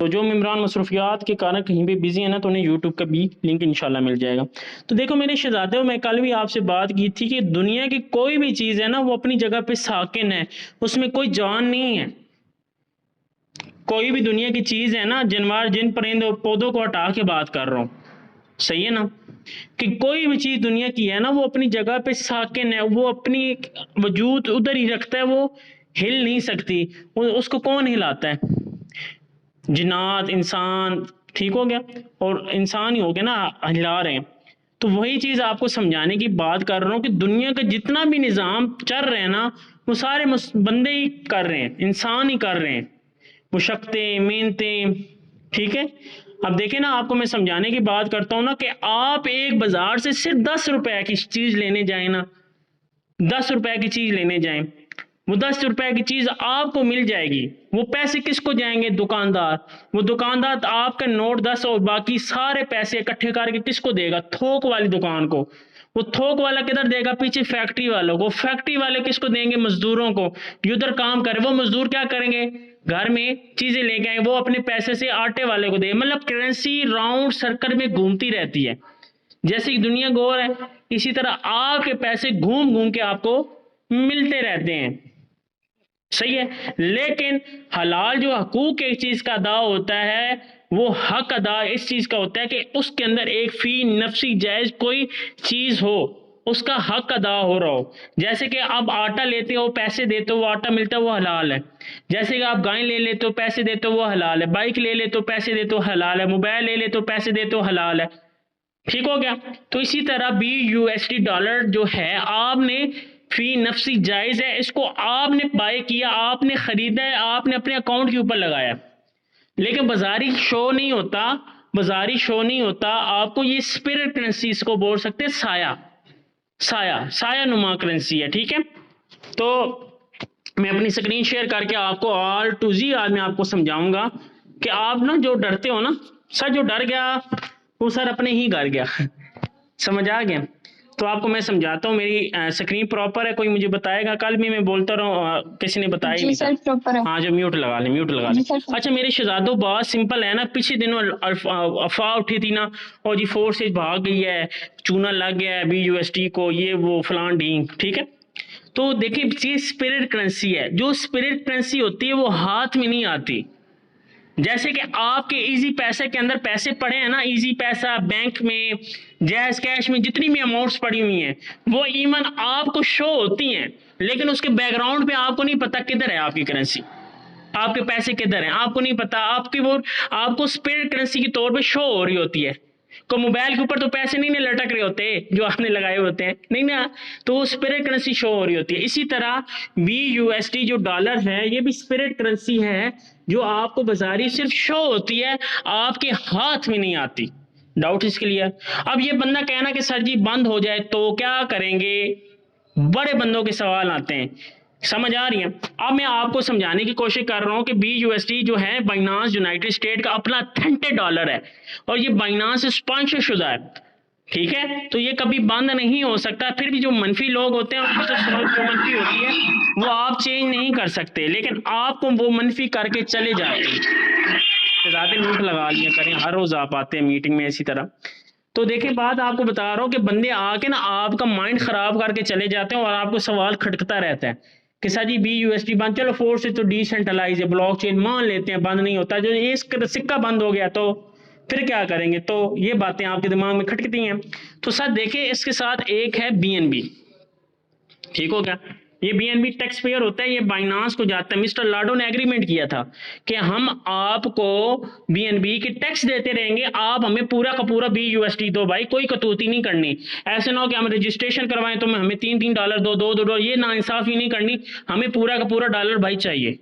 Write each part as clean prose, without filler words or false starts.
तो जो मेम्बरान मसरूफियात के कारण कहीं भी बिजी है ना, तो उन्हें यूट्यूब का भी लिंक इंशाल्लाह मिल जाएगा। तो देखो मेरे शहजादे, मैं कल भी आपसे बात की थी कि दुनिया की कोई भी चीज़ है ना, वो अपनी जगह पे साकिन है, उसमें कोई जान नहीं है। कोई भी दुनिया की चीज़ है ना, जानवर, जिन परिंदों पौधों को हटा के बात कर रहा हूँ, सही है ना, कि कोई भी चीज़ दुनिया की है ना, वो अपनी जगह पे साकिन है, वो अपनी वजूद उधर ही रखता है, वो हिल नहीं सकती। उसको कौन हिलाता है? जिन्नात, इंसान, ठीक हो गया, और इंसान ही हो गया ना हिला रहे हैं। तो वही चीज़ आपको समझाने की बात कर रहा हूँ कि दुनिया का जितना भी निज़ाम चल रहे हैं ना, वो सारे बंदे ही कर रहे हैं, इंसान ही कर रहे हैं, मुशक्क़तें, मेहनतें, ठीक है। अब देखें ना, आपको मैं समझाने की बात करता हूँ ना, कि आप एक बाजार से सिर्फ 10 रुपए की चीज़ लेने जाए ना, 10 रुपए की चीज़ लेने जाएं, वो 10 रुपए की चीज़ आपको मिल जाएगी। वो पैसे किसको जाएंगे? दुकानदार। वो दुकानदार आपका नोट 10 और बाकी सारे पैसे इकट्ठे करके किसको देगा? थोक वाली दुकान को। वो थोक वाला किधर देगा? पीछे फैक्ट्री वालों को। फैक्ट्री वाले किसको देंगे? मजदूरों को, जो उधर काम करे। वो मजदूर क्या करेंगे? घर में चीजें लेके आए, वो अपने पैसे से आटे वाले को दे। मतलब करेंसी राउंड सर्कल में घूमती रहती है। जैसे कि दुनिया गोल है, इसी तरह आपके पैसे घूम घूम के आपको मिलते रहते हैं, सही है। लेकिन हलाल जो हकूक एक चीज का अदा होता है, वो हक अदा इस चीज का होता है कि उसके अंदर एक फी नफ्सी जायज कोई चीज हो, उसका हक अदा हो रहा हो। जैसे कि आप आटा लेते हो, पैसे देते हो, वो आटा मिलता है, वो हलाल है। जैसे कि आप गाय ले लेते हो, पैसे देते हो, वो हलाल है। बाइक ले लेते हो, पैसे देते हो, हलाल है। मोबाइल ले लेते हो, पैसे देते हो, हलाल है। ठीक हो गया। तो इसी तरह BUSD डॉलर जो है, आपने फी नफ्सी जायज है, इसको आपने बाय किया, आपने खरीदा है, आपने अपने अकाउंट के ऊपर लगाया, लेकिन बाजारी शो नहीं होता, बाजारी शो नहीं होता आपको। ये स्पिरिट करेंसी इसको बोल सकते हैं, साया, साया नुमा करेंसी है, ठीक है। तो मैं अपनी स्क्रीन शेयर करके आपको ऑल टू जी आज मैं आपको समझाऊंगा कि आप ना जो डरते हो ना, सर जो डर गया वो सर अपने ही घर गया समझ आ गया। तो आपको मैं समझाता हूँ, मेरी स्क्रीन प्रॉपर है? कोई मुझे बताएगा? कल भी मैं बोलता रहा, किसी ने बताया ही नहीं सर, प्रॉपर है। हाँ, जो म्यूट लगा ले, म्यूट लगा ले। अच्छा मेरे शहजादों, बहुत सिंपल है ना। पिछले दिनों अफवाह उठी थी ना, और जी फोर्सेज भाग गई है, चूना लग गया है BUSD को, ये वो फलान ढींग, ठीक है। तो देखिए, ये स्पिरिट करेंसी है। जो स्पिरिट करेंसी होती है वो हाथ में नहीं आती। जैसे कि आपके इजी पैसे के अंदर पैसे पड़े हैं ना, इजी पैसा, बैंक में, जैज कैश में जितनी भी अमाउंट्स पड़ी हुई हैं, वो इवन आपको शो होती हैं, लेकिन उसके बैकग्राउंड पे आपको नहीं पता किधर है आपकी करेंसी, आपके पैसे किधर हैं, आपको नहीं पता। आपकी वो आपको स्पिरिट करेंसी के तौर पे शो हो रही होती है। को मोबाइल के ऊपर तो पैसे नहीं ना लटक रहे होते जो आपने लगाए होते हैं, नहीं ना, तो वो स्पिरिट करेंसी शो हो रही होती है। इसी तरह BUSD जो डॉलर है, ये भी स्पिरिट करेंसी है, जो आपको बाजारी सिर्फ शो होती है, आपके हाथ में नहीं आती। डाउट इसके लिए? अब ये बंदा कहना कि सर जी बंद हो जाए तो क्या करेंगे, बड़े बंदों के सवाल आते हैं, समझ आ रही है। अब मैं आपको समझाने की कोशिश कर रहा हूं कि BUSD जो है, बाइनांस यूनाइटेड स्टेट का अपना अथेंटिक डॉलर है, और ये बाइनांस स्पॉन्सर शुदा है, ठीक है। तो ये कभी बंद नहीं हो सकता। फिर भी जो मनफी लोग होते हैं, उनकी तो सोच जो मनफी होती है वो आप चेंज नहीं कर सकते, लेकिन आपको वो मनफी करके चले जाते हैं। ज़्यादा म्यूट लगा लिया करें, हर रोज आप आते हैं मीटिंग में इसी तरह। तो देखिए, बात आपको बता रहा हूँ कि बंदे आके ना आपका माइंड खराब करके चले जाते हैं, और आपको सवाल खटकता रहता है कि सर जी BUSD बंद, चलो फोर्स से तो डिसेंट्रलाइज है, ब्लॉकचेन मान लेते हैं, बंद नहीं होता। जो ये सिक्का बंद हो गया तो फिर क्या करेंगे? तो ये बातें आपके दिमाग में खटकती हैं। तो सर देखिए, इसके साथ एक है BNB, ठीक हो गया। ये BNB टैक्स पेयर होता है, ये बाइनांस को जाता है। मिस्टर लाडो ने एग्रीमेंट किया था कि हम आपको BNB के टैक्स देते रहेंगे, आप हमें पूरा का पूरा BUSD दो भाई, कोई कटौती नहीं करनी। ऐसे ना हो कि हम रजिस्ट्रेशन करवाएं तो हमें $3 दो, $2 ये नाइंसाफी नहीं करनी, हमें पूरा का पूरा डॉलर भाई चाहिए।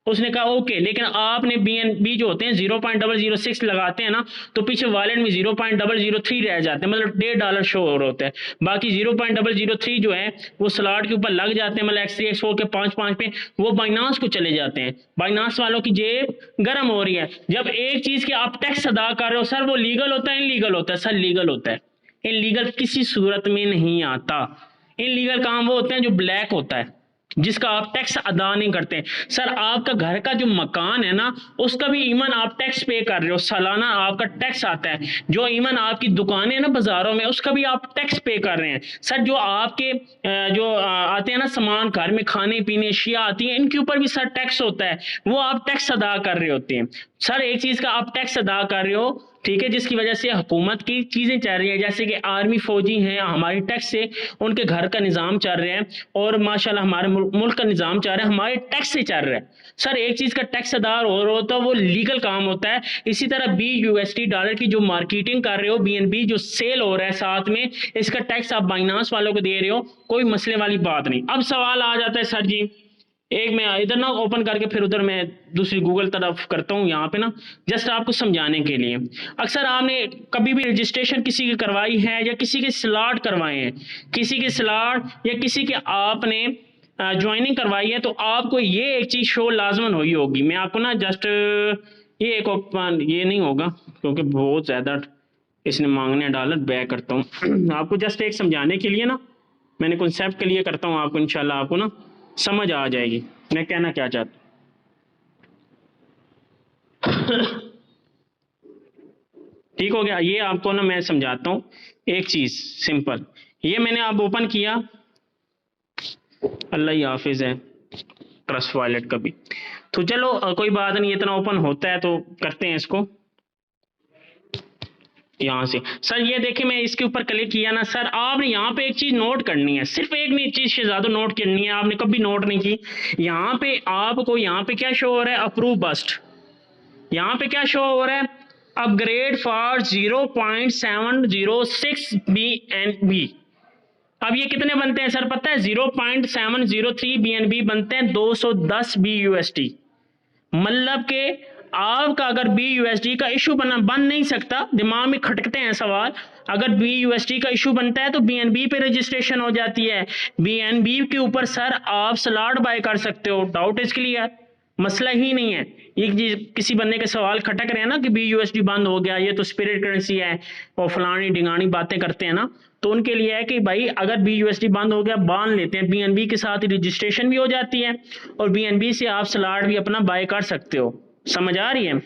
उसने कहा ओके, लेकिन आपने BNB जो होते हैं 0.006 लगाते हैं ना, तो पीछे वॉलेट में 0.003 रह जाते हैं, मतलब $1.5 शो हो रहा होता है। बाकी 0.003 जो है वो स्लॉट के ऊपर लग जाते हैं, मतलब X3 X4 के 5 पे, वो बाइनांस को चले जाते हैं। बाइनांस वालों की जेब गर्म हो रही है। जब एक चीज के आप टैक्स अदा कर रहे हो, सर वो लीगल होता है इनलीगल होता है? सर लीगल होता है, इनलीगल किसी सूरत में नहीं आता। इनलीगल काम वो होते हैं जो ब्लैक होता है, जिसका आप टैक्स अदा नहीं करते हैं। सर आपका घर का जो मकान है ना, उसका भी ईवन आप टैक्स पे कर रहे हो, सालाना आपका टैक्स आता है। जो ईवन आपकी दुकानें ना बाजारों में, उसका भी आप टैक्स पे कर रहे हैं। सर जो आपके आते हैं ना सामान, घर में खाने पीने अशिया आती हैं, इनके ऊपर भी सर टैक्स होता है, वो आप टैक्स अदा कर रहे होते हैं। सर एक चीज का आप टैक्स अदा कर रहे हो, ठीक है, जिसकी वजह से हुकूमत की चीजें चल रही हैं, जैसे कि आर्मी फौजी हैं, हमारी टैक्स से उनके घर का निज़ाम चल रहा है, और माशाल्लाह हमारे मुल्क का निज़ाम चल रहा है, हमारे टैक्स से चल रहा है। सर एक चीज़ का टैक्स अदा हो रहा होता है, वो लीगल काम होता है। इसी तरह BUSD डॉलर की जो मार्केटिंग कर रहे हो, BNB जो सेल हो रहा है साथ में, इसका टैक्स आप बाइनांस वालों को दे रहे हो, कोई मसले वाली बात नहीं। अब सवाल आ जाता है सर जी, एक मैं इधर ना ओपन करके फिर उधर मैं दूसरी गूगल तरफ करता हूँ, यहाँ पे ना जस्ट आपको समझाने के लिए। अक्सर आपने कभी भी रजिस्ट्रेशन किसी की करवाई है या किसी के स्लॉट करवाए हैं, किसी के स्लॉट या किसी के आपने ज्वाइनिंग करवाई है, तो आपको ये एक चीज़ शो लाजमन हुई होगी। मैं आपको ना जस्ट ये एक ओपन, ये नहीं होगा क्योंकि बहुत ज़्यादा इसने मांगने डॉलर, बैक करता हूँ आपको जस्ट एक समझाने के लिए ना, मैंने कॉन्सेप्ट के लिए करता हूँ आपको, इंशाल्लाह आपको ना समझ आ जाएगी मैं कहना क्या चाहता ठीक हो गया। ये आपको ना मैं समझाता हूँ एक चीज सिंपल। ये मैंने आप ओपन किया, अल्लाह ही हाफिज है ट्रस्ट वॉलेट का भी, तो चलो कोई बात नहीं, इतना ओपन होता है तो करते हैं इसको यहाँ से। सर ये देखिए मैं इसके ऊपर क्लिक किया ना, सर आपने यहाँ पे एक चीज नोट करनी है, सिर्फ एक नहीं चीज से ज्यादा नोट करनी है, आपने कभी नोट नहीं की। यहाँ पे आपको यहाँ पे क्या शो हो रहा है, अप्रूव बस्ट, यहाँ पे क्या शो हो रहा है, अपग्रेड फॉर 0.706 BNB। अब ये कितने बनते हैं सर पता है, 0.703 BNB बनते हैं 210 BUSD। मतलब के आपका अगर BUSD का इशू बन नहीं सकता, दिमाग में खटकते हैं सवाल, अगर BUSD का इशू बनता है तो BNB पे रजिस्ट्रेशन हो जाती है, BNB के ऊपर सर आप स्लॉट बाय कर सकते हो। डाउट इज क्लियर, मसला ही नहीं है। ये किसी बंदे के सवाल खटक रहे हैं ना कि BUSD बंद हो गया, ये तो स्पिरिट करेंसी है और फलानी डिंगानी बातें करते हैं ना, तो उनके लिए है कि भाई अगर BUSD बंद हो गया, बांध लेते हैं, BNB के साथ रजिस्ट्रेशन भी हो जाती है और BNB से आप स्लॉट भी अपना बाय कर सकते हो। समझ आ रही है?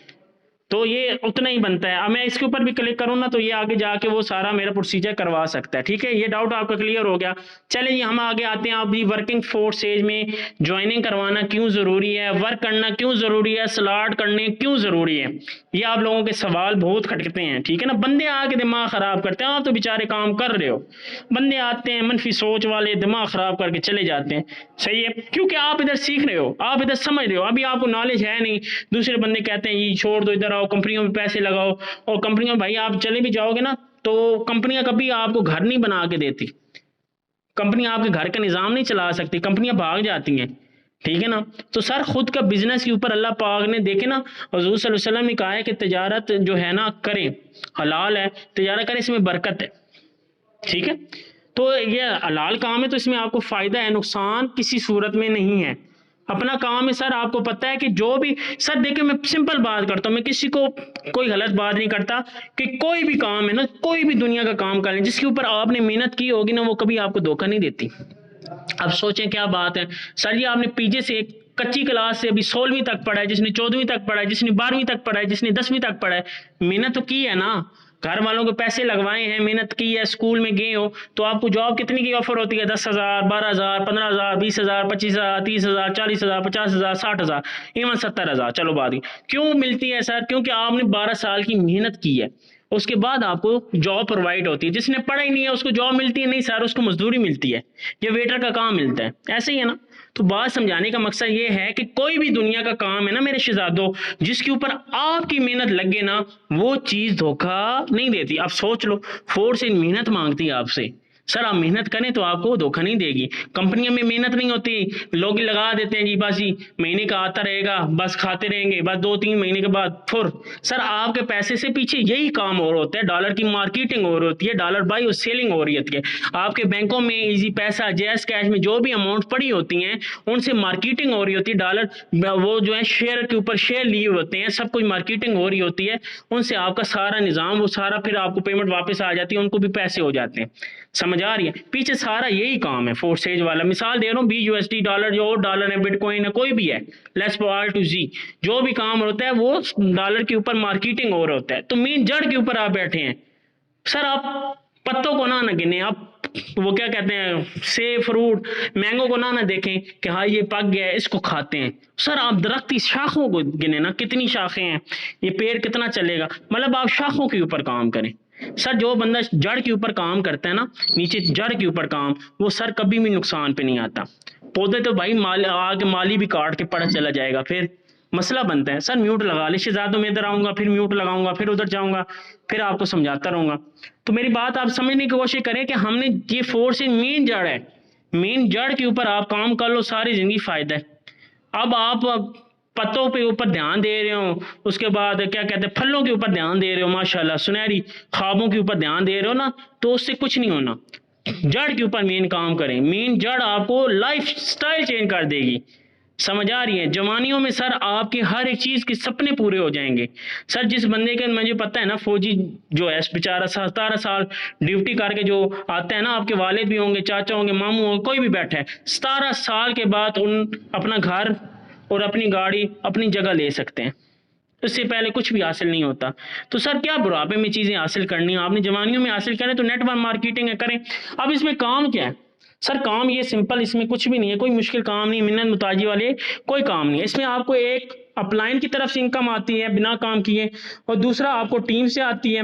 तो ये उतना ही बनता है। अब मैं इसके ऊपर भी क्लिक करूँ ना, तो ये आगे जाके वो सारा मेरा प्रोसीजर करवा सकता है। ठीक है, ये डाउट आपका क्लियर हो गया। चलिए जी हम आगे आते हैं। अभी वर्किंग फोर्स एज में ज्वाइनिंग करवाना क्यों ज़रूरी है, वर्क करना क्यों ज़रूरी है, स्लॉट करने क्यों ज़रूरी है, ये आप लोगों के सवाल बहुत खटकते हैं। ठीक है ना, बंदे आके दिमाग ख़राब करते हैं, आप तो बेचारे काम कर रहे हो, बंदे आते हैं मनफी सोच वाले, दिमाग ख़राब करके चले जाते हैं। सही है, क्योंकि आप इधर सीख रहे हो, आप इधर समझ रहे हो, अभी आपको नॉलेज है नहीं। दूसरे बंदे कहते हैं ये छोड़ दो, इधर आओ, कंपनियों में पैसे लगाओ, और कंपनियों में भाई आप चले भी जाओगे ना तो कंपनियां कभी आपको घर नहीं बना के देती, कंपनियां आपके घर का निज़ाम नहीं चला सकती, कंपनियां भाग जाती हैं। ठीक है ना, तो सर खुद का बिजनेस के ऊपर अल्लाह पाक ने देखे ना, हुजूर सल्लल्लाहु अलैहि वसल्लम ने कहा है कि तिजारत जो है ना करें, हलाल है तिजारत करें, इसमें बरकत है। ठीक है, तो ये हलाल काम है तो इसमें आपको फ़ायदा है, नुकसान किसी सूरत में नहीं है, अपना काम है। सर आपको पता है कि जो भी, सर देखिए मैं सिंपल बात करता हूँ, मैं किसी को कोई गलत बात नहीं करता कि कोई भी काम है ना, कोई भी दुनिया का काम कर लें, जिसके ऊपर आपने मेहनत की होगी ना, वो कभी आपको धोखा नहीं देती। अब सोचें क्या बात है, सर जी आपने पीछे से कच्ची क्लास से अभी 16वीं तक पढ़ा है, जिसने 14वीं तक पढ़ा है, जिसने 12वीं तक पढ़ा है, जिसने 10वीं तक पढ़ा है, मेहनत तो की है ना, घर वालों को पैसे लगवाए हैं, मेहनत की है, स्कूल में गए हो, तो आपको जॉब कितनी की ऑफर होती है, 10,000, 12,000, 15,000, 20,000, 25,000, 30,000, 40,000, 50,000, 60,000, इवन 70,000। चलो बात ही क्यों मिलती है सर, क्योंकि आपने 12 साल की मेहनत की है, उसके बाद आपको जॉब प्रोवाइड होती है। जिसने पढ़ा ही नहीं है उसको जॉब मिलती है नहीं सर, उसको मजदूरी मिलती है या वेटर का काम मिलता है, ऐसे ही है ना। तो बात समझाने का मकसद ये है कि कोई भी दुनिया का काम है ना मेरे शहजादों, जिसके ऊपर आपकी मेहनत लगे ना, वो चीज़ धोखा नहीं देती। अब सोच लो, फोर्स इन मेहनत मांगती है आपसे, सर आप मेहनत करें तो आपको धोखा नहीं देगी। कंपनियों में मेहनत नहीं होती, लोग लगा देते हैं जी बस जी महीने का आता रहेगा, बस खाते रहेंगे, बस 2-3 महीने के बाद फुर। सर आपके पैसे से पीछे यही काम हो रहा होता है, डॉलर की मार्केटिंग हो रही होती है, डॉलर बाई और सेलिंग हो रही होती है। आपके बैंकों में इजी पैसा, जैस कैश में जो भी अमाउंट पड़ी होती हैं, उनसे मार्केटिंग हो रही होती है, डॉलर वो जो है शेयर के ऊपर शेयर लिए होते हैं, सब कुछ मार्केटिंग हो रही होती है, उनसे आपका सारा निज़ाम, वो सारा फिर आपको पेमेंट वापस आ जाती है, उनको भी पैसे हो जाते हैं। समझ समझ आ रही है? पीछे सारा यही काम है फोर्सेज वाला। मिसाल दे रहा हूँ, BUSD डॉलर जो और डॉलर है, बिटकॉइन है, कोई भी है, लेट्स R to Z, जो भी काम होता है वो डॉलर के ऊपर मार्केटिंग हो रहा होता है। तो मेन जड़ के ऊपर आप बैठे हैं सर। आप पत्तों को ना गिने, आप वो क्या कहते हैं, सेब फ्रूट मैंगो को ना देखें कि हाँ ये पक गया है इसको खाते हैं। सर आप दरख्त की शाखों को गिने ना, कितनी शाखें हैं, ये पेड़ कितना चलेगा। मतलब आप शाखों के ऊपर काम करें सर। जो बंदा जड़ के ऊपर काम करता है ना, नीचे जड़ के ऊपर काम, वो सर कभी भी नुकसान पे नहीं आता। पौधे तो भाई आगे माली भी काट के पड़ा चला जाएगा, फिर मसला बनता है। सर म्यूट लगा ले शहजादों, में इधर आऊंगा फिर म्यूट लगाऊंगा, फिर उधर जाऊंगा, फिर आपको समझाता रहूंगा। तो मेरी बात आप समझने की कोशिश करें कि हमने ये फोर्स मेन जड़ है, मेन जड़ के ऊपर आप काम कर लो, सारी जिंदगी फायदा है। अब आप पत्तों पे ऊपर ध्यान दे रहे हो, उसके बाद क्या कहते हैं फलों के ऊपर ध्यान दे रहे हो, माशाल्लाह सुनहरी ख्वाबों के ऊपर ध्यान दे रहे हो ना, तो उससे कुछ नहीं होना। जड़ के ऊपर मेन काम करें, मेन जड़ आपको लाइफ स्टाइल चेंज कर देगी। समझ आ रही है? जवानियों में सर आपके हर एक चीज के सपने पूरे हो जाएंगे। सर जिस बंदे के, मुझे पता है ना, फौजी जो है बेचारा 17 साल ड्यूटी करके जो आता है ना, आपके वालिद भी होंगे, चाचा होंगे, मामू होंगे, कोई भी बैठा है, 17 साल के बाद उन अपना घर और अपनी गाड़ी अपनी जगह ले सकते हैं। इससे पहले कुछ भी हासिल नहीं होता। तो सर क्या बुढ़ापे में चीजें हासिल करनी है, आपने जवानियों में हासिल करें तो नेटवर्क मार्केटिंग करें। अब इसमें काम क्या है सर? काम ये सिंपल, इसमें कुछ भी नहीं है, कोई मुश्किल काम नहीं, मिन्नत मुताजी वाले कोई काम नहीं है। इसमें आपको एक अपलाइन की तरफ से इनकम आती है बिना काम किए, और दूसरा आपको टीम से आती है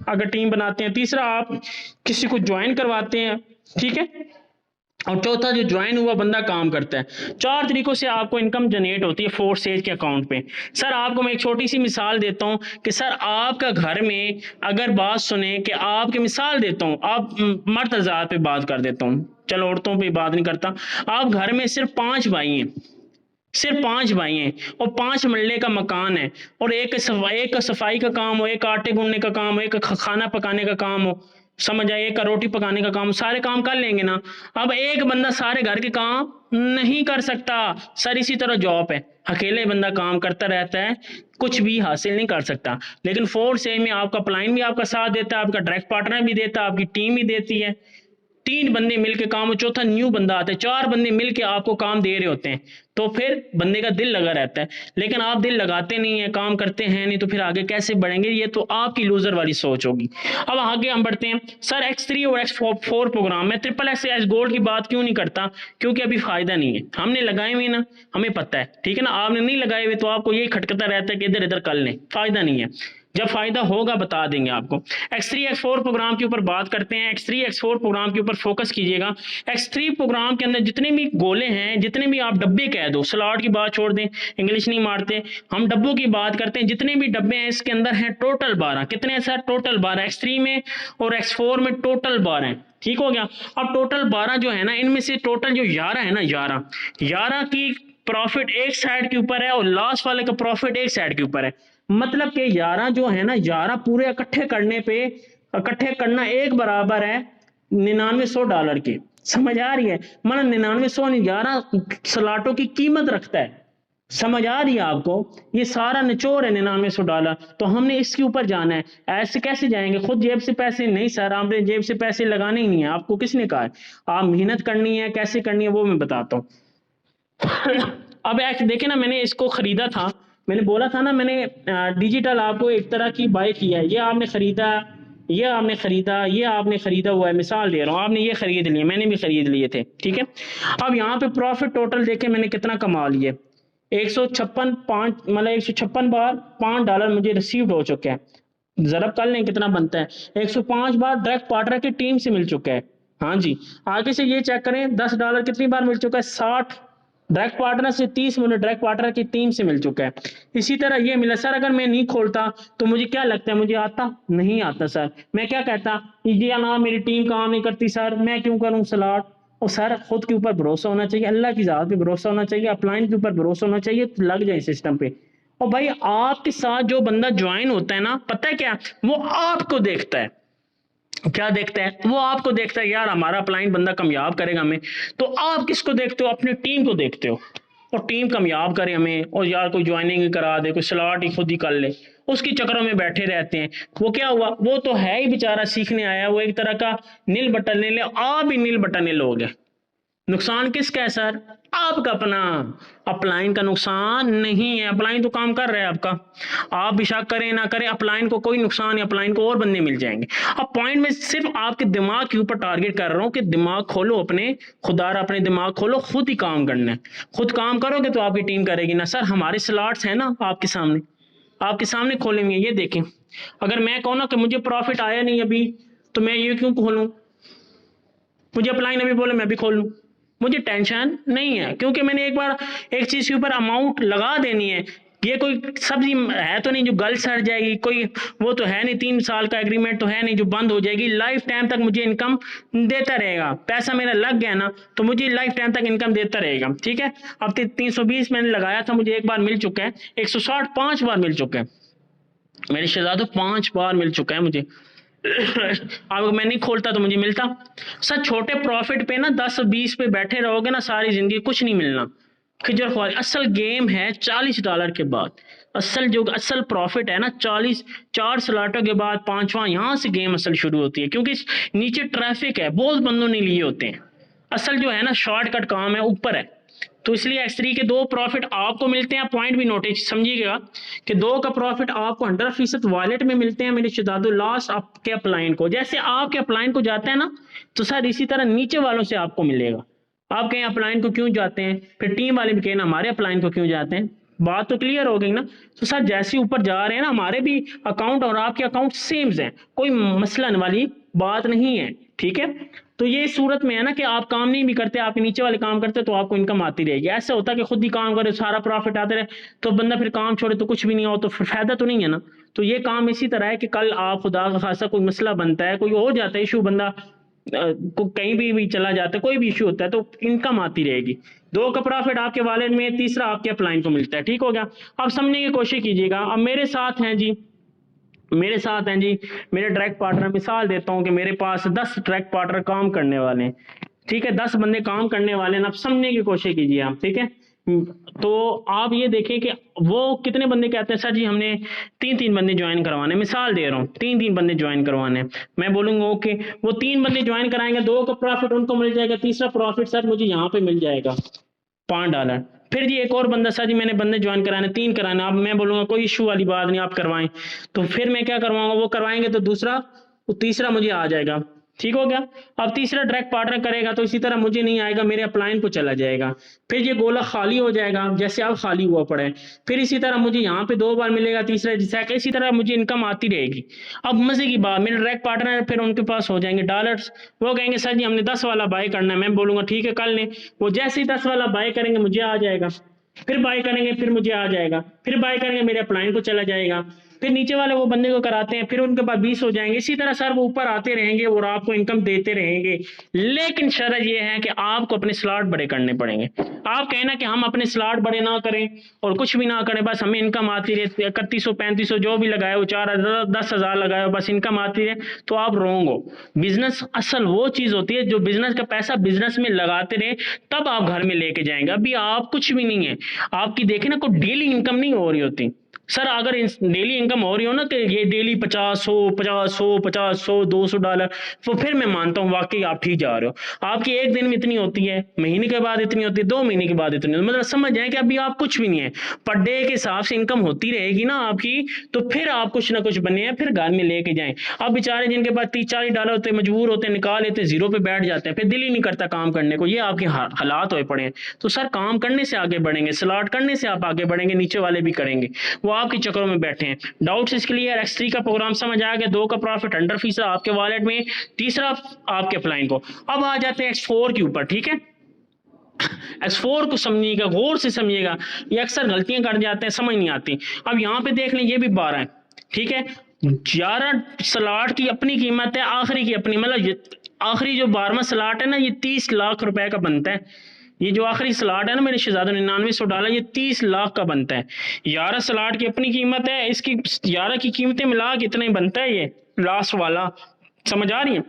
अगर टीम बनाते हैं, तीसरा आप किसी को ज्वाइन करवाते हैं, ठीक है, और चौथा जो ज्वाइन हुआ बंदा काम करता है। 4 तरीकों से आपको इनकम जनरेट होती है फोर्सेज के अकाउंट पे। सर आपको मैं एक छोटी सी मिसाल देता हूं कि सर आपका घर में अगर बात सुने कि आपकी मिसाल देता हूं, आप मर्द हज़ार पे बात कर देता हूं, चलो औरतों पे बात नहीं करता। आप घर में सिर्फ 5 भाई हैं, सिर्फ 5 भाई हैं, और 5 मरले का मकान है, और एक का सफाई का काम हो, एक आटे गूंदने का काम हो, एक खाना पकाने का काम हो, समझ आए, एक का रोटी पकाने का काम, सारे काम कर लेंगे ना। अब एक बंदा सारे घर के काम नहीं कर सकता सर। इसी तरह जॉब है, अकेले बंदा काम करता रहता है, कुछ भी हासिल नहीं कर सकता। लेकिन फोर्स में आपका प्लाइन भी आपका साथ देता है, आपका डायरेक्ट पार्टनर भी देता है, आपकी टीम भी देती है। 3 बंदे मिलके काम हो, चौथा न्यू बंदा आता है, 4 बंदे मिलके आपको काम दे रहे होते हैं, तो फिर बंदे का दिल लगा रहता है। लेकिन आप दिल लगाते नहीं है, काम करते हैं नहीं, तो फिर आगे कैसे बढ़ेंगे? ये तो आपकी लूजर वाली सोच होगी। अब आगे हम बढ़ते हैं। सर X3 और X4 प्रोग्राम में XXX गोल्ड की बात क्यों नहीं करता? क्योंकि अभी फायदा नहीं है। हमने लगाए हुए ना, हमें पता है, ठीक है ना। आपने नहीं लगाए हुए तो आपको यही खटकता रहता है कि इधर इधर कर लें, फायदा नहीं है। जब फायदा होगा बता देंगे आपको। X3 X4 प्रोग्राम के ऊपर बात करते हैं। X3 X4 प्रोग्राम के ऊपर फोकस कीजिएगा। X3 प्रोग्राम के अंदर जितने भी गोले हैं, जितने भी आप डब्बे कह दो, स्लॉट की बात छोड़ दें, इंग्लिश नहीं मारते, हम डब्बों की बात करते हैं। जितने भी डब्बे हैं इसके अंदर हैं टोटल 12। कितने हैं सर? टोटल 12 X3 में, और X4 में टोटल 12 हैं। ठीक हो गया। अब टोटल 12 जो है ना, इनमें से टोटल जो 11 है ना, 11 की प्रॉफिट एक साइड के ऊपर है, और लास्ट वाले का प्रॉफिट एक साइड के ऊपर है। मतलब कि 11 जो है ना, 11 पूरे इकट्ठे करने पे, इकट्ठे करना एक बराबर है $9900 के। समझ आ रही है? मतलब 9900 11 स्लॉटों की कीमत रखता है। समझ आ रही है आपको? ये सारा निचोड़ है $9900। तो हमने इसके ऊपर जाना है। ऐसे कैसे जाएंगे? खुद जेब से पैसे नहीं सर, आपने जेब से पैसे लगाने ही नहीं है। आपको किसने कहा है? आप मेहनत करनी है, कैसे करनी है वो मैं बताता हूँ। अब देखे ना, मैंने इसको खरीदा था, मैंने बोला था ना, मैंने डिजिटल आपको एक तरह की बाय किया है। ये आपने खरीदा, ये आपने खरीदा, ये आपने खरीदा हुआ है, मिसाल दे रहा हूँ, आपने ये खरीद लिए, मैंने भी खरीद लिए थे, ठीक है। अब यहाँ पे प्रॉफिट टोटल देखे मैंने कितना कमा लिया, 156 बार $5 मुझे रिसीव्ड हो चुके हैं। जरा कर लें कितना बनता है। 105 बार डायरेक्ट पार्टनर की टीम से मिल चुका है। हाँ जी, आगे से ये चेक करें, $10 कितनी बार मिल चुका है? 60 डायरेक्ट पार्टनर से, 30 मुझे डायरेक्ट पार्टनर की टीम से मिल चुका है। इसी तरह ये मिला। सर अगर मैं नहीं खोलता तो मुझे क्या लगता है, मुझे आता नहीं आता सर। मैं क्या कहता, ये ना मेरी टीम काम नहीं करती सर, मैं क्यों करूं स्लॉट। और सर खुद के ऊपर भरोसा होना चाहिए, अल्लाह की ज़ात पे भरोसा होना चाहिए, अपलाइन के ऊपर भरोसा होना चाहिए, तो लग जाए सिस्टम पे। और भाई आपके साथ जो बंदा ज्वाइन होता है ना, पता है क्या, वो आपको देखता है। क्या देखता है? वो आपको देखता है, यार हमारा अपलाइन बंदा कामयाब करेगा हमें। तो आप किसको देखते हो? अपनी टीम को देखते हो, और टीम कामयाब करे हमें, और यार कोई ज्वाइनिंग करा दे, कोई स्लॉट ही खुद ही कर ले, उसकी चक्करों में बैठे रहते हैं। वो क्या हुआ, वो तो है ही बेचारा सीखने आया, वो एक तरह का नील बटन नील, आप भी नील बटन नील हो गए। नुकसान किसका है सर, आपका अपना। अपलाइन का नुकसान नहीं है, अपलाइन तो काम कर रहा है आपका, आप भी शक करें ना करें, अपलाइन को कोई नुकसान है, अपलाइन को और बंदे मिल जाएंगे। अब पॉइंट में सिर्फ आपके दिमाग के ऊपर टारगेट कर रहा हूं कि दिमाग खोलो अपने, खुदारा अपने दिमाग खोलो, खुद ही काम करना है। खुद काम करोगे तो आपकी टीम करेगी ना। सर हमारे स्लॉट्स हैं ना आपके सामने खोलेंगे, ये देखें। अगर मैं कहूँ ना कि मुझे प्रॉफिट आया नहीं अभी, तो मैं ये क्यों खोलूं, मुझे अपलाइन अभी बोले मैं भी खोल लूं, मुझे टेंशन नहीं है, क्योंकि मैंने एक बार एक चीज के ऊपर अमाउंट लगा देनी है। ये कोई सब्जी है तो नहीं जो गल सड़ जाएगी, कोई वो तो है नहीं, 3 साल का एग्रीमेंट तो है नहीं जो बंद हो जाएगी। लाइफ टाइम तक मुझे इनकम देता रहेगा, पैसा मेरा लग गया ना तो मुझे लाइफ टाइम तक इनकम देता रहेगा। ठीक है, अब 320 मैंने लगाया था, मुझे एक बार मिल चुका है, 160 5 बार मिल चुका है मेरे शहजादों, 5 बार मिल चुका है मुझे। अब मैं नहीं खोलता तो मुझे मिलता। सर छोटे प्रॉफिट पे ना 10-20 पे बैठे रहोगे ना सारी जिंदगी, कुछ नहीं मिलना। खिजर ख्वारी असल गेम है $40 के बाद, असल प्रॉफिट है ना 40, 4 स्लॉटों के बाद 5वां यहाँ से गेम असल शुरू होती है, क्योंकि नीचे ट्रैफिक है, बहुत बंदों ने लिए होते हैं। असल जो है ना शॉर्टकट काम है ऊपर है, तो इसलिए X3 के 2 प्रॉफिट आपको मिलते हैं। पॉइंट भी नोटिस समझिएगा कि 2 का प्रॉफिट आपको 100% वॉलेट में मिलते हैं मेरे शहजादों, लास्ट आपके अपलाइन को। जैसे आपके अपलाइन को जाता है ना, तो सर इसी तरह नीचे वालों से आपको मिलेगा। आप कहें अपलाइन को क्यों जाते हैं, फिर टीम वाले भी कहें हमारे अपलाइन को क्यों जाते हैं, बात तो क्लियर हो गई ना। तो सर जैसे ऊपर जा रहे हैं ना, हमारे भी अकाउंट और आपके अकाउंट सेम हैं, कोई मसलन वाली बात नहीं है। ठीक है, तो ये सूरत में है ना कि आप काम नहीं भी करते, आपके नीचे वाले काम करते, तो आपको इनकम आती रहेगी। ऐसा होता है कि खुद ही काम करे सारा प्रॉफिट आते रहे, तो बंदा फिर काम छोड़े तो कुछ भी नहीं हो, तो फिर फायदा तो नहीं है ना। तो ये काम इसी तरह है कि कल आप खुदा का खासा कोई मसला बनता है, कोई हो जाता है इशू, बंदा को कहीं भी चला जाता है, कोई भी इशू होता है, तो इनकम आती रहेगी। 2 का प्रॉफिट आपके वॉलेट में, तीसरा आपके अपलाइन को मिलता है। ठीक हो गया, अब समझने की कोशिश कीजिएगा। अब मेरे साथ हैं जी मेरे डायरेक्ट पार्टनर। मिसाल देता हूं कि मेरे पास 10 डायरेक्ट पार्टनर काम करने वाले हैं। ठीक है, 10 बंदे काम करने वाले हैं। अब समझने की कोशिश कीजिए आप। ठीक है, तो आप ये देखें कि वो कितने बंदे कहते हैं सर जी हमने 3-3 बंदे ज्वाइन करवाने, मिसाल दे रहा हूँ 3-3 बंदे ज्वाइन करवाने। मैं बोलूंगा ओके, वो 3 बंदे ज्वाइन कराएंगे, 2 का प्रॉफिट उनको मिल जाएगा, तीसरा प्रॉफिट सर मुझे यहाँ पे मिल जाएगा $5। फिर जी एक और बंदा, सर जी मैंने बंदे ज्वाइन कराने 3 कराने, अब मैं बोलूंगा कोई इशू वाली बात नहीं, आप करवाएं। तो फिर मैं क्या करवाऊंगा, वो करवाएंगे तो तीसरा मुझे आ जाएगा। ठीक हो गया, अब तीसरा डायरेक्ट पार्टनर करेगा तो इसी तरह मुझे नहीं आएगा, मेरे अपलाइन को चला जाएगा। फिर ये गोला खाली हो जाएगा जैसे अब खाली हुआ पड़ा है। फिर इसी तरह मुझे यहाँ पे 2 बार मिलेगा, तीसरा जैसा इसी तरह मुझे इनकम आती रहेगी। अब मजे की बात, मेरे डायरेक्ट पार्टनर फिर उनके पास हो जाएंगे डॉलर्स, वो कहेंगे सर जी हमने 10 वाला बाय करना है। मैं बोलूंगा ठीक है कल ने, वो जैसे ही 10 वाला बाय करेंगे मुझे आ जाएगा, फिर बाय करेंगे फिर मुझे आ जाएगा, फिर बाय करेंगे मेरे अपलाइन को चला जाएगा, फिर नीचे वाले वो बंदे को कराते हैं, फिर उनके पास 20 हो जाएंगे। इसी तरह सर वो ऊपर आते रहेंगे और आपको इनकम देते रहेंगे। लेकिन शर्त ये है कि आपको अपने स्लॉट बड़े करने पड़ेंगे। आप कहना कि हम अपने स्लॉट बड़े ना करें और कुछ भी ना करें, बस हमें इनकम आती रहे, 3100-3500 जो भी लगाए हो, 4000 10,000 लगाए हो, बस इनकम आती रहे, तो आप रोंग हो। बिजनेस असल वो चीज होती है जो बिजनेस का पैसा बिजनेस में लगाते रहे, तब आप घर में लेके जाएंगे। अभी आप कुछ भी नहीं है, आपकी देखे ना कोई डेली इनकम नहीं हो रही होती। सर अगर डेली इनकम हो रही हो ना कि ये डेली 50-100 $200, तो फिर मैं मानता हूँ वाकई आप ठीक जा रहे हो। आपकी एक दिन में इतनी होती है, महीने के बाद इतनी होती है, 2 महीने के बाद इतनी, मतलब समझ जाए कि अभी आप कुछ भी नहीं है, पर डे के हिसाब से इनकम होती रहेगी ना आपकी, तो फिर आप कुछ ना कुछ बने हैं, फिर घर में लेके जाएं। अब बेचारे जिनके पास $30-40 होते हैं, मजबूर होते हैं, निकाल लेते हैं, जीरो पे बैठ जाते हैं, फिर दिल ही नहीं करता काम करने को। ये आपके हालात हुए पड़े हैं। तो सर काम करने से आगे बढ़ेंगे, स्लॉट करने से आप आगे बढ़ेंगे, नीचे वाले भी करेंगे, वो आपके चक्करों में बैठे हैं। डाउट्स इसके लिए X3 का प्रोग्राम समझ आ गया, 2 का प्रॉफिट 100% आपके वॉलेट में, तीसरा आपके अपलाइन को। अब आ जाते हैं X4 के ऊपर। ठीक है, X4 को समझिएगा, गौर से समझिएगा, ये अक्सर गलतियां कर जाते हैं, समझ नहीं आती। अब यहाँ पे देख लें, ये भी 12 है। ठीक है, 11 स्लॉट की अपनी कीमत है, आखिरी की अपनी, मतलब आखिरी जो 12वां स्लॉट है ना, ये 30 लाख रुपए का बनता है। ये जो आखिरी स्लॉट है ना मेरे शहजादों, $9900, ये 30 लाख का बनता है। 11 स्लॉट की अपनी कीमत है, इसकी 11 की कीमतें मिला के इतना ही बनता है ये लास्ट वाला। समझ आ रही है?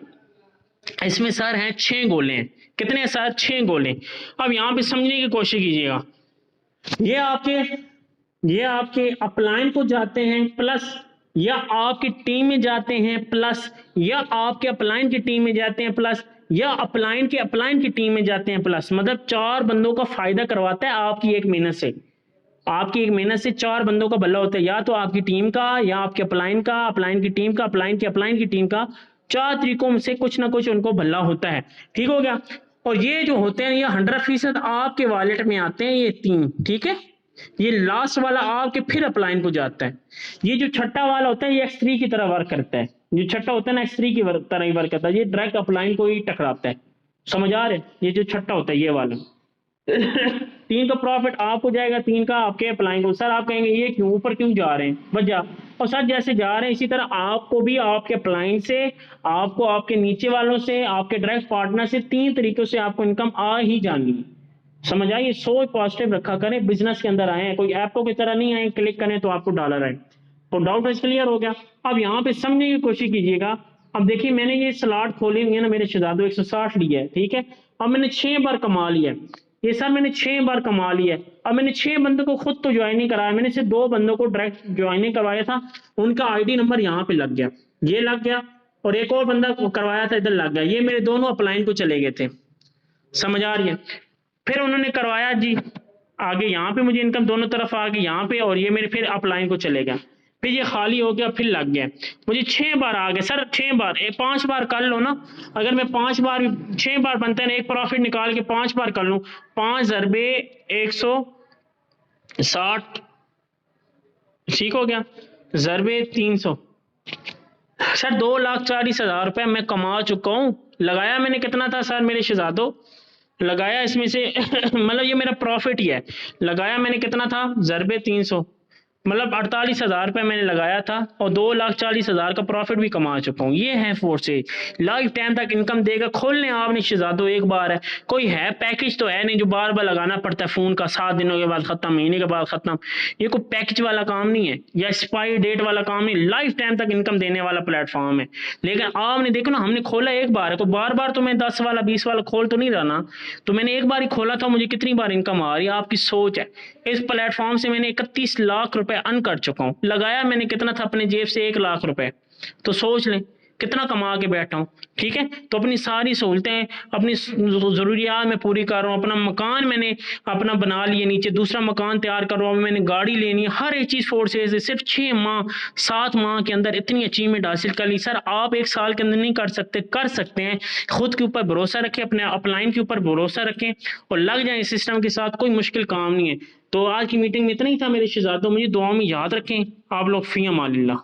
इसमें सर हैं 6 गोले हैं। कितने सर? 6 गोले। अब यहाँ पे समझने की कोशिश कीजिएगा, ये आपके ये आपके अपलाइन को जाते हैं प्लस, या आपकी टीम में जाते हैं प्लस, या आपके अपलाइन की टीम में जाते हैं प्लस, या अपलाइन की टीम में जाते हैं प्लस। मतलब 4 बंदों का फायदा करवाता है आपकी एक मेहनत से। आपकी एक मेहनत से 4 बंदों का भला होता है, या तो आपकी टीम का, या आपके अपलाइन का, अपलाइन की टीम का, अपलाइन की टीम का। 4 तरीकों में से कुछ ना कुछ उनको भला होता है। ठीक हो गया। और ये जो होते हैं ये 100% आपके वॉलेट में आते हैं, ये 3। ठीक है। ये लास्ट वाला आपके फिर अपलाइन को जाता है। ये जो छठा वाला होता है ये X3 की तरह वर्क करता है। जो छठा होता है ना X3 की तरह ही वर्क करता है। ये डायरेक्ट अपलाइन को ही टकराता है। समझ आ रहे हैं? ये जो छठा होता है ये वाला 3 का प्रॉफिट आपको जाएगा, 3 का आपके अपलाइन को। सर आप कहेंगे ये क्यों, ऊपर क्यों जा रहे हैं, बस जा। और सर जैसे जा रहे हैं इसी तरह आपको भी आपके अपलाइन से, आपको आपके नीचे वालों से, आपके डायरेक्ट पार्टनर से 3 तरीकों से आपको इनकम आ ही जानी है। समझ आइए, सोच पॉजिटिव रखा करें। बिजनेस के अंदर आए हैं, कोई ऐपों की तरह नहीं आए क्लिक करें तो आपको डॉलर आए। तो डाउट इज क्लियर हो गया। अब यहाँ पे समझने की कोशिश कीजिएगा। अब देखिए मैंने ये स्लॉट खोली हुई है ना मेरे शहजादों, 160 लिया है। ठीक है। अब मैंने 6 बार कमा लिया है। ये सर मैंने 6 बार कमा लिया है। अब मैंने 6 बंदों को खुद तो ज्वाइन नहीं कराया, मैंने सिर्फ 2 बंदों को डायरेक्ट ज्वाइनिंग करवाया था। उनका आईडी नंबर यहाँ पे लग गया, ये लग गया, और एक और बंदा करवाया था इधर लग गया। ये मेरे दोनों अपलाइन को चले गए थे। समझ आ रही है? फिर उन्होंने करवाया जी, आगे यहाँ पे मुझे इनकम दोनों तरफ आ गई यहाँ पे, और ये मेरे फिर अपलाइन को चले गया। फिर ये खाली हो गया, फिर लग गया। मुझे 6 बार आ गया सर, 6 बार। 5 बार कर लो ना। अगर मैं 5 बार, 6 बार बनता है ना, एक प्रॉफिट निकाल के 5 बार कर लूँ, 5 ज़रबे 160, ठीक हो गया, ज़रबे 300। सर 2,40,000 रुपये मैं कमा चुका हूँ। लगाया मैंने कितना था सर मेरे शहजादों, लगाया इसमें से मतलब ये मेरा प्रॉफिट ही है। लगाया मैंने कितना था, ज़रबे 300, मतलब 48,000 रुपये मैंने लगाया था, और 2,40,000 का प्रॉफिट भी कमा चुका हूँ। ये है फोर्सेज, लाइफ टाइम तक इनकम देगा। खोल लें आपने शहजादों, एक बार है, कोई है पैकेज तो है नहीं जो बार बार लगाना पड़ता है फ़ोन का, 7 दिनों के बाद ख़त्म, महीने के बाद ख़त्म। ये कोई पैकेज वाला काम नहीं है, या एक्सपायरी डेट वाला काम नहीं, लाइफ टाइम तक इनकम देने वाला प्लेटफॉर्म है। लेकिन आपने देखो ना, हमने खोला एक बार है, तो बार बार तो मैं 10 वाला 20 वाला खोल तो नहीं रहा ना। तो मैंने एक बार ही खोला था, मुझे कितनी बार इनकम आ रही है, आपकी सोच है। इस प्लेटफॉर्म से मैंने 31 लाख रुपए अर्न कर चुका हूँ। लगाया मैंने कितना था अपने जेब से, 1 लाख रुपए। तो सोच लें कितना कमा के बैठा हूँ। ठीक है। तो अपनी सारी सहूलतें, अपनी ज़रूरियात मैं पूरी कर रहा हूँ। अपना मकान मैंने अपना बना लिया, नीचे दूसरा मकान तैयार कर रहा हूँ, मैंने गाड़ी लेनी है, हर एक चीज़ फोर्सेज है। सिर्फ 6 माह 7 माह के अंदर इतनी अचीवमेंट हासिल कर ली। सर आप 1 साल के अंदर नहीं कर सकते, कर सकते हैं। खुद के ऊपर भरोसा रखें, अपने अपलाइन के ऊपर भरोसा रखें, और लग जाए सिस्टम के साथ। कोई मुश्किल काम नहीं है। तो आज की मीटिंग में इतना ही था मेरे शहजादों, मुझे दुआओं में याद रखें आप लोग। फ़ी अमानिल्लाह।